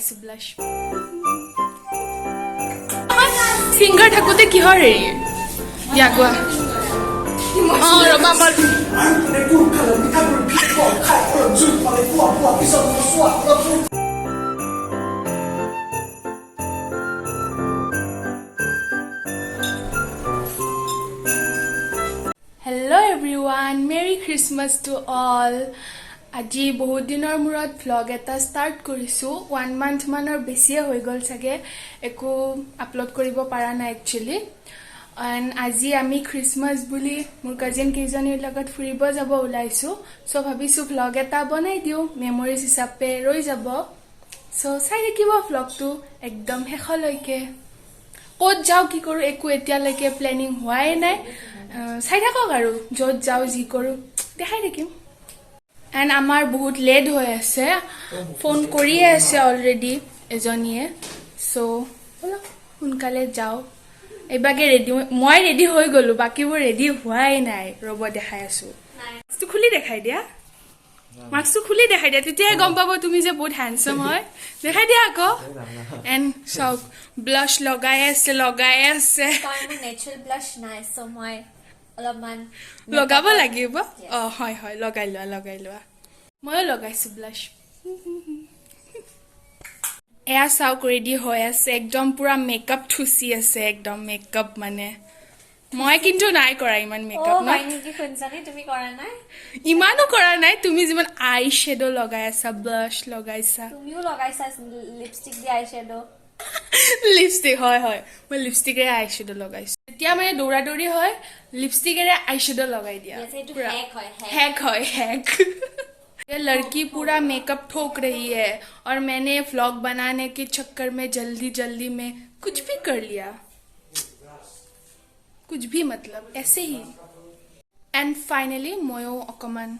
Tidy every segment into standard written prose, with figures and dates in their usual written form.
লগাইছো blush singer থাকোতে কিহৰ হেৰি ইয়া কোৱা ৰবা আমাৰ Hello everyone, Merry Christmas to all. আজি বহুত দিনৰ মূৰত vlog এটা ষ্টাৰ্ট কৰিছো 1 month মানৰ বেছিয়ে হৈ গল চাগে একো আপলোড কৰিব পাৰা নাই একচুয়ালি and আজি আমি ক্ৰিসমাস বুলি মোৰ কাজিন কেজনীৰ লগত ফুৰিব যাব ওলাইছো সো ভাবিছো vlog এটা বনাই দিও মেমৰিজ হিচাপে ৰৈ যাব সো চাই দেখিব vlogটো একদম শেষলৈকে ক'ত যাও কি কৰো একো এতিয়ালৈকে প্ল্যানিং হোৱাই নাই চাই থাকক আৰু যত যাও যি কৰো দেখাই দেখিম and আমাৰ বহুত লেট হৈ আছে ফোন কৰি আছে অলৰেডি এজনীয়ে সো বলা সোনকালে যাও এবাগে ৰেডি মই ৰেডি হৈ গলো বাকিবোৰ ৰেডি হোৱাই নাই ৰব দেখাই আছো মাস্কটো খুলি দেখাই দিয়া মাস্কটো খুলি দেখাই দিয়া তেতিয়া গম পাব তুমি যে বহুত হ্যান্ডসাম হয় দেখাই দিয়া আকৌ and সব ব্লাশ লগাই আছে কাৰণ নেচাৰেল ব্লাশ নাই সো মই অলপমান লগাব লাগিব হয় হয় লগাই লোৱা মই লগাইছো ব্লাশ এয়া চাওক ৰেডি হৈ আছে একদম পুৰা মেকআপ থুচি আছে একদম মেকআপ মানে মই কিন্তু নাই কৰা ইমান মেকআপ নাই নেকি শুনছানে তুমি কৰা নাই ইমানো কৰা নাই তুমি যিমান আই শ্যাডো লগাই আছা ব্লাশ লগাইছা তুমিও লগাইছা লিপষ্টিক দি আই শ্যাডো লিপষ্টিক হয় হয় মই লিপষ্টিকেৰে আই শ্যাডো লগাইছো এতিয়া মানে দৌৰা-দৌৰি হয় লিপষ্টিকেৰে আই শ্যাডো লগাই দিয়া हैक ये लड़की पूरा मेकअप ठोक रही है और मैंने व्लॉग बनाने के चक्कर में जल्दी में कुछ भी कर लिया कुछ भी मतलब ऐसे ही एंड फाइनली मयो अकमान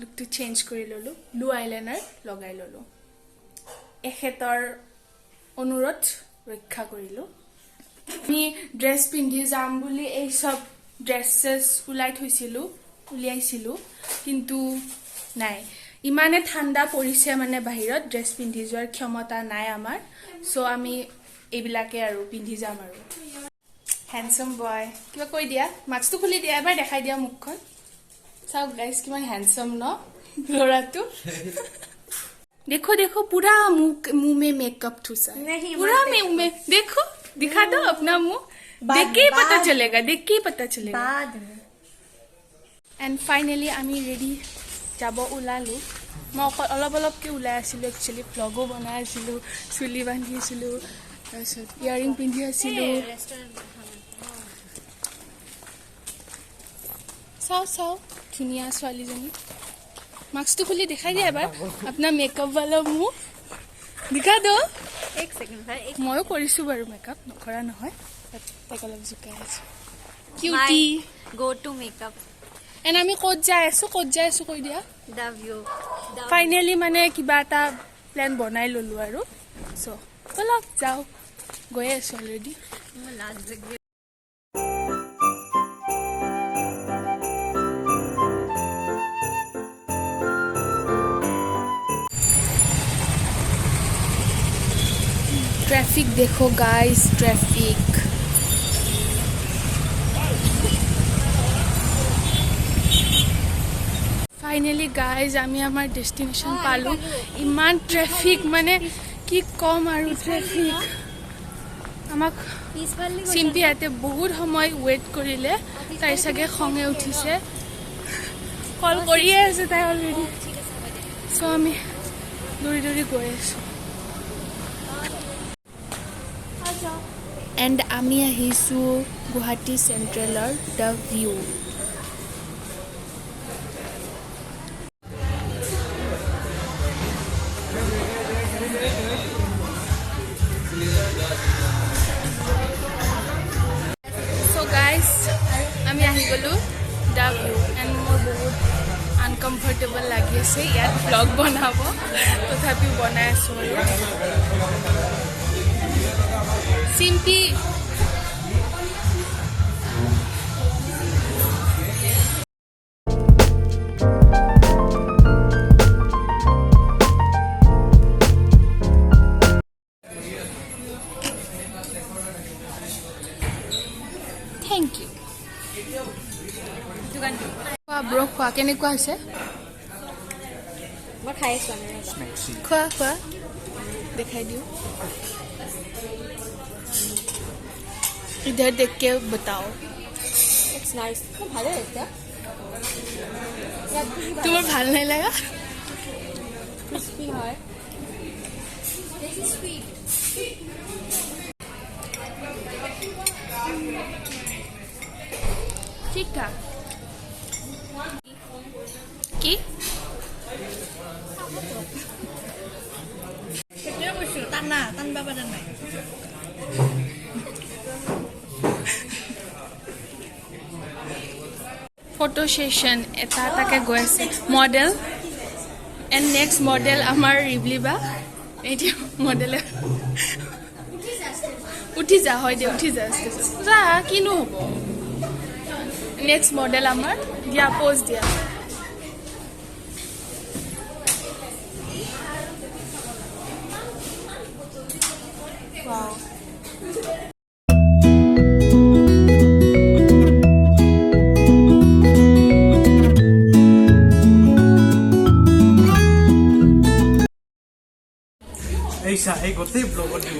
लुक टू चेंज কৰি ললো ব্লু আইলাইনাৰ লগাই ললো এখেতৰ অনুৰোধ ৰক্ষা কৰিলো আমি ড্ৰেছ পিন্ধি যাম বুলি এই সব ড্ৰেছেছ উলিয়াইছিলো কিন্তু নাই ইমানে ঠাণ্ডা পৰিছে মানে বাহিৰত ড্ৰেছ পিন্ধি যোৱাৰ ক্ষমতা নাই আমাৰ সো আমি এইবিলাকে আৰু পিন্ধি যাম আৰু হ্যান্ডসাম বয় কিবা কৈ দিয়া মাস্কটো খুলি দিয়া এবাৰ দেখাই দিয়া মুখখন চাওক গাইস কিমান হ্যান্ডসাম ন লৰাটো देखो पूरा मुंह में मेकअप ठुसा है पूरा मुंह में देखो दिखा दो अपना मुंह देख के ही पता चलेगा बाद में एंड फाइनली आमी रेडी যাব ওলালো মই অলপকে ওলাই আছিলো একচুয়ালি ব্লগো বনাই আছিলো চুলি বান্ধি আছিলো তাৰপিছত ইয়াৰিং পিন্ধি আছিলো চাও ধুনীয়া ছোৱালীজনী মাস্কটো খুলি দেখাই দিয়া এবাৰ আপোনাৰ মেকআপ वाला মুখ দিখা দো এক সেকেন্ড ভাই ময়ো কৰিছো বাৰু মেকআপ নকৰা নহয় তাক অলপ জুকাই আছো cutie go to makeup and আমি ক'ত যাই আছো কৈ দিয়া দা ভিউ ফাইনালি মানে কিবা এটা প্ল্যান বনাই ললো আৰু সো বলক যাও গৈ আছো অলৰেডি ट्रैफिक देखो गाइस ट्रैफिक फाइनली गाइस आमी आमार डेस्टिनेशन पालो इमान ट्रैफिक माने की कम आरो ट्रैफिक আমাক সিম্পি আতে বহুত সময় ওয়েট কৰিলে তাই সাগে খঙে উঠিছে কল কৰিয়ে আছে তাই অলৰেডি সো আমি দৌৰি গৈ আছো एंड आमी আহিছো গুৱাহাটী সেন্ট্ৰেলৰ দ্য ভিউ সো গাইস আমি আহি গলো দ্য ভিউ এন্ড মোৰ বহুত আনকমফৰ্টেবল লাগি আছে ইয়াত ব্লগ বনাব তথাপিও বনাই আছো Simpi থেংক ইউ খোৱা ব্ৰ খোৱা কেনেকুৱা হৈছে মই খাই আছো খোৱা খোৱা দেখাই দিওঁ इधर देख के बताओ ইটস নাইস খুব ভালো এটা তোমার ভাল নাই লাগা ক্রিস্পি হয় দিস ইজ সুইট ঠিক ঠাক কি সেইটোৱে কৈছোঁ টানা টানবা পৰা নাই ফটো সেশন এটা এটাকে গৈ আছে মডেল এণ্ড নেক্সট মডেল আমাৰ ৰিবলিবা এতিয়া মডেলে উঠি যা হয় দে উঠি যা যা কিনো হ'ব নেক্সট মডেল আমাৰ দিয়া প'জ দিয়া Wow. এই গোটেই ব্লগত দিব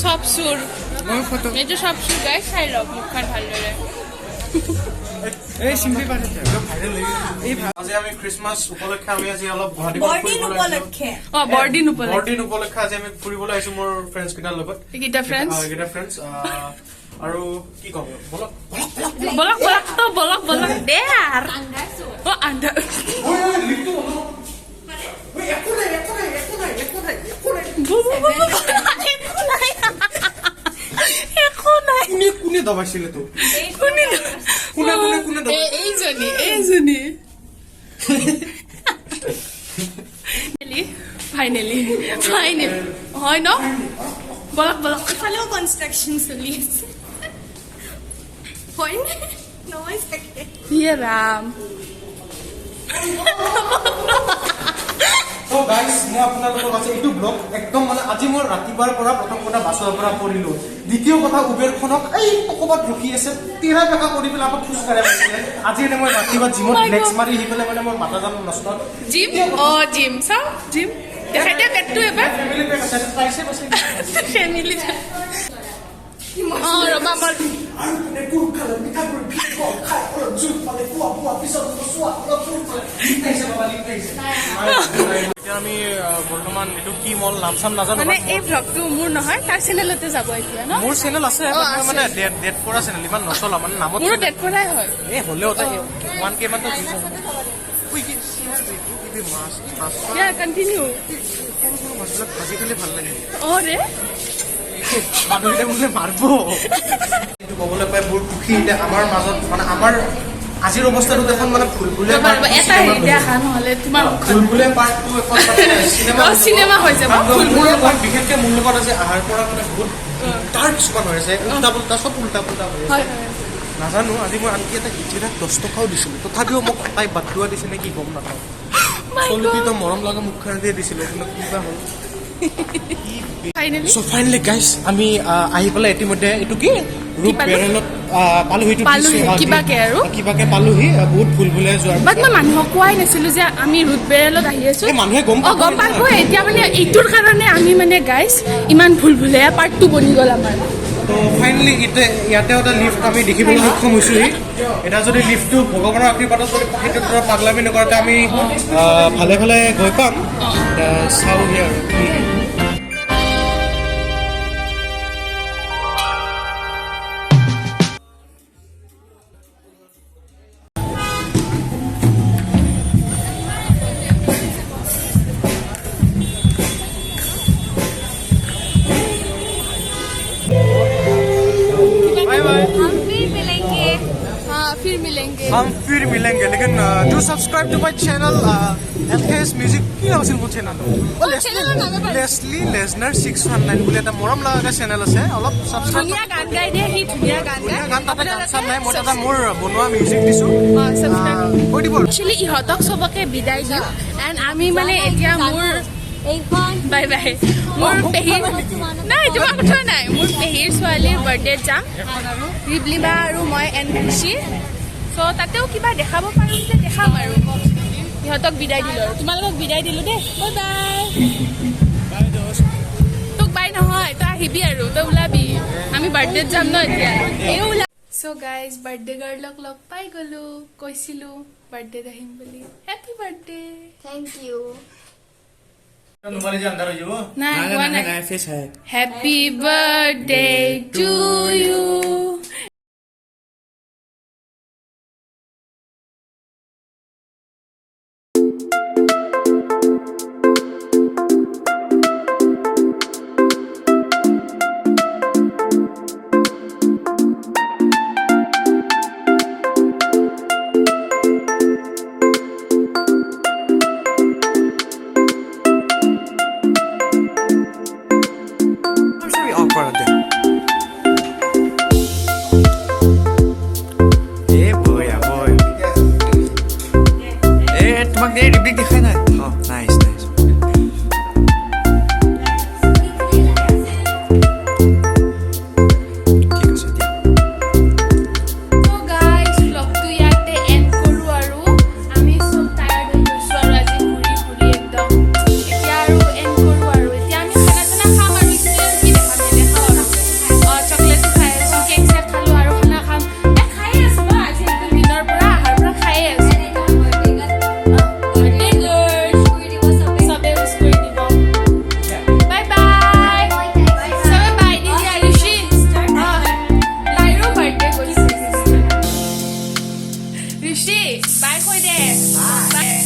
সব সুর মই ফটো এইটো সব সুর গাই চাই লওক মুখখন ভালদৰে এই সিম্পি পাঠতে ভাইৰাল এই আজি আমি ক্ৰিসমাস উপলক্ষে আমি আজি অলপ গুৱাহাটী বৰদিন উপলক্ষে বৰদিন উপলক্ষে বৰদিন উপলক্ষে আজি আমি ফুৰিবলৈ আহিছো মোৰ ফ্ৰেণ্ডছ কেইটাৰ লগত এইকেইটা ফ্ৰেণ্ডছ আৰু কি ক'ব বলক বলক বলক তো বলক বলক দে আর ও আন্ডা কোনে দবাইছিলে তো এইজনী ফাইনেলি হয় ন বলক বলক ইফালেও কনষ্ট্ৰাকশ্যন চলি আছে হয় নে নহয় চাগে ইয়ে ৰাম So guys, মই আপোনালোকৰ কাছে এইটো ব্লগ একদম মানে আজি মই ৰাতিপুৱাৰ পৰা প্ৰথম কথা বাছৰ পৰা পৰিলো দ্বিতীয় কথা উবেৰখনক এই ক'ৰবাত ৰখি আছে তেৰা বেকা কৰি পেলাই আমাক খোজ কাঢ়ে মাৰিছে আজি এনে মই ৰাতিপুৱা জিমত লেগছ মাৰি আহি পেলাই মানে মোৰ মাথা জানো নষ্ট জিম জিম চাও জিম দেখাই দিয়া পেটটো এবাৰ ফেমিলি পেক আছে প্ৰাইছে পাছে ফেমিলি ৰবা আমাৰ আৰু কোনে কুৰ খালে মিঠা কৰি ভিক খাই অলপ জুত পালে পুৱা পিছত চোৱা অলপ জুত পালে লিখাইছে বাবা লিখাইছে এতিয়া আমি বৰ্তমান এইটো কি মল নাম চাম নাজানো মানে এই ব্লগটো মোৰ নহয় তাৰ চেনেলতে যাব এতিয়া ন মোৰ চেনেল আছে মানে ডেট কৰা চেনেল ইমান নচলা মানে নামত মোৰো ডেট কৰাই হয় এই হ'লেও তাই 1K মান তো দিব উই কি মাছ মাছ ইয়া কন্টিনিউ মাছবিলাক ভাজি খালে ভাল লাগে ৰে মানুহে মোলে মাৰিব এইটো ক'বলৈ পাই বহুত সুখী এতিয়া আমাৰ মাজত মানে আমাৰ আজিৰ অৱস্থাটো দেখোন মানে ফুলফুলে এটা দেখা নহ'লে তোমাৰ ফুলফুলে পাৰ্ট 2 এখন চিনেমা হৈ যাব ফুলফুলে পাৰ্ট বিশেষকৈ মোৰ লগত আজি আহাৰ পৰা মানে বহুত তাৰ কিছুমান হৈ আছে উল্টা পুল্টা চব উল্টা পুল্টা হৈ আছে নাজানো আজি মই আনকি এটা ইটিৰাক 10 টকাও দিছিলোঁ তথাপিও মোক তাই বাদুৱা দিছে নে কি গম নাপাওঁ চলিটো মৰম লগা মুখখন দিয়ে দিছিলোঁ কিন্তু কিবা হ'ল So finally guys, আমি আহি পেলাই ইতিমধ্যে এইটো কি ৰূপ বেৰেলত পালোহি কিবাকে পালোহি বহুত ভুলভুলে যোৱাৰ বাট মই মানুহক কোৱাই নাছিলো যে আমি ৰুট বেৰেলত আহি আছো মানুহে গম পাব এতিয়া মানে এইটোৰ কাৰণে আমি মানে গাইজ ইমান ভুলভুলে পাৰ্ট 2 বনি গ'ল আমাৰ তো ফাইনেলি ইয়াতে এটা লিফ্ট আমি দেখিবলৈ সক্ষম হৈছোহি এটা যদি লিফ্টটো ভগৱানৰ আশীৰ্বাদত যদি সেইটো পৰা পাগলামি নকৰাতে আমি ভালে ভালে গৈ পাম চাওঁহি আৰু हम फिर मिलेंगे लेकिन do subscribe to my channel LKS Music কি আছিল মোৰ চেনেলটো লেছলি লেজনাৰ 619 বুলি এটা মৰম লগা চেনেল আছে অলপ সাবস্ক্ৰাইব ধুনীয়া গান গাই দিয়ে হি ধুনীয়া গান গায় গান তাতে গান চাম নাই মই এটা মোৰ বনোৱা মিউজিক দিছো সাবস্ক্ৰাইব কৈ দিব একচুৱেলি ইহঁতক চবকে বিদায় দিওঁ এণ্ড আমি মানে এতিয়া মোৰ এইখন বাই বাই মোৰ পেহীৰ নাই তোমাৰ কথা নাই মোৰ পেহীৰ ছোৱালীৰ বাৰ্থডেত যাম ৰিবলিবা আৰু মই এণ্ড খুচি চ' তাতেও কিবা দেখাব পাৰোঁ যে দেখাম আৰু সিহঁতক বিদায় দিলোঁ আৰু তোমালোকক বিদায় দিলোঁ দেই বাই বাই তোক বাই নহয় তই আহিবি আৰু তই ওলাবি আমি বাৰ্থডেত যাম ন এতিয়া এই ওলা চ' গাইজ বাৰ্থডে গাৰ্লক লগ পাই গ'লোঁ কৈছিলোঁ বাৰ্থডেত আহিম বুলি হেপী বাৰ্থডে থেংক ইউ নাই হোৱা নাই হেপী বাৰ্থডে টু ইউ তোমাক দিয়ে ৰিপ্লিক দেখাই নাই নাইচ নাইচ ঠিক আছে দিয়া So guys, vlogটো ইয়াতে end কৰো আৰু আমি সব টায়াৰ্ড হৈ গৈছো আৰু আজি ঘূৰি ঘূৰি একদম এতিয়া আৰু end কৰো আৰু এতিয়া আমি খানা চানা খাম আৰু এতিয়া কি দেখাম নেদেখাও আৰু চকলেট খাই আছো কেক চেক খালো আৰু খানা খাম খাই আছো ন আজি একদম দিনৰ পৰা আহাৰ পৰা খাই আছো সবে উইশ কৰি দিব বাই বাই সবে বাই দি দিয়া ঋষি লাইৰো বাৰ্থডে কৰিছে ঋষি বাই কৈ দে বাই